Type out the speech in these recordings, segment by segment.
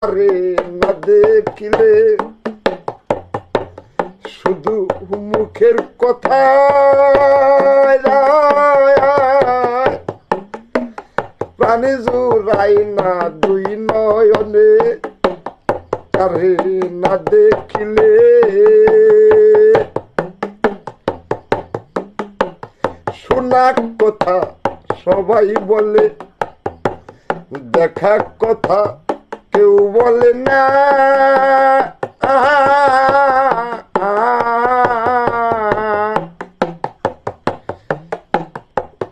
রে না দেখিলে শুধু মুখের কথা প্রাণী জুড়াই না দুই নয়নে তারে না দেখিলে শোনা কথা সবাই বলে দেখা কথা কেউ বলে না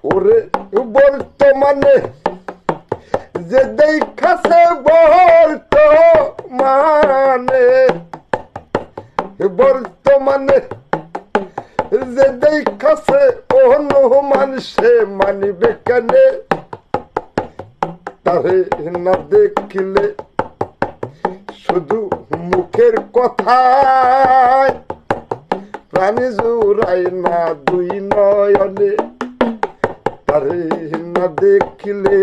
ওরে বর্তমানে যে দেখাছে বর্তমানে যে দেখাছে অনুমান সে মানিবে কেনে তারে না দেখিলে শুধু মুখের কথায় প্রাণী জুড়াই না দুই নয়নে তারে না দেখিলে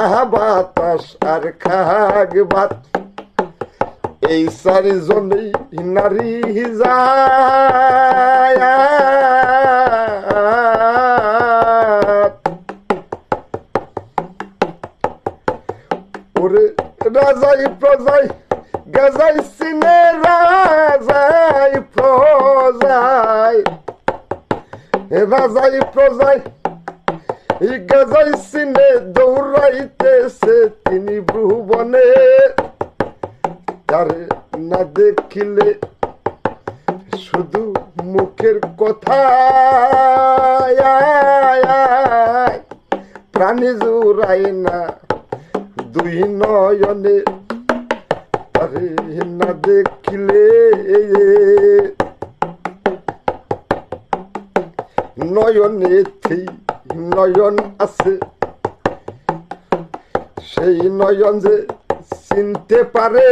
আহা বাতাস আর খাগ বাত এই চারিজনেই নারী যায় ওরে রাজাই প্রজাই গাজাই সিনে রাজাই প্রজাই রাজাই প্রজাই গাজাই সিনে দৌড়াইতেছে তিনি ভুবনে তারে না দেখিলে শুধু মুখের কথা প্রাণী জুড়াই না দুই নয়নে তারে না দেখিলে নয়নে নয়ন আছে সেই নয়ন যে চিনতে পারে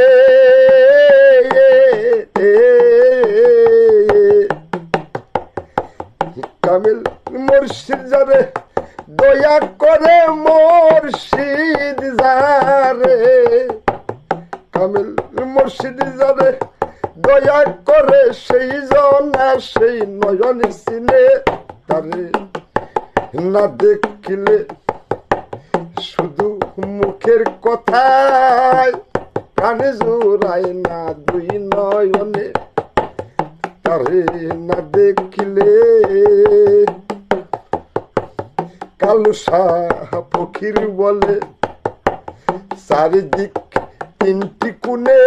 কামিল মুর্শিদ যারে দয়া করে মুর্শিদ যারে কামিল মুর্শিদ যারে দয়া করে সেই জনা সেই নয়ন চিনে তারে না দেখিলে শুধু মুখের কথায় প্রাণী জুড়াই না দুই নয়নে তারে না দেখিলে কালুসা ফকির বলে চারিদিক তিনটি কোণে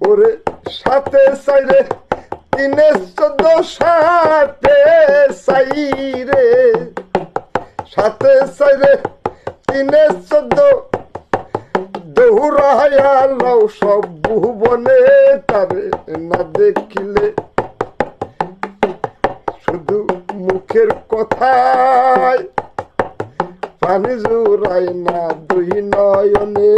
ওরে সাথে সাইরে তিনে 14 সাথে সাইরে সাথে সাইরে তিনে 14 দৌড়াইয়া লও সব ভুবনে তারে না দেখিলে শুধু মুখের কথায় পানি জুড়াই না দুই নয়নে।